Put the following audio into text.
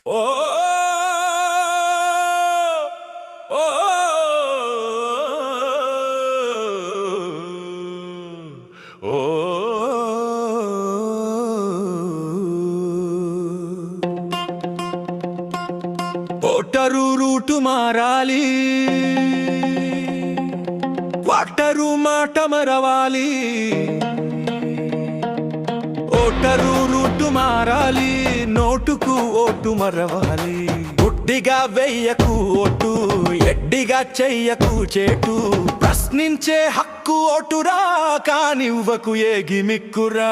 ఓ ఓ ఓ voter route మారాలి, water మాట మరవాలి. Voter route మారాలి, నోటుకు ఓటు మరవాలి. గుడ్డిగా వెయ్యకు ఓటు, ఎడ్డిగా చెయ్యకు చేటు. ప్రశ్నించే హక్కు ఓటురా, కానివ్వకు ఏ గిమిక్కురా.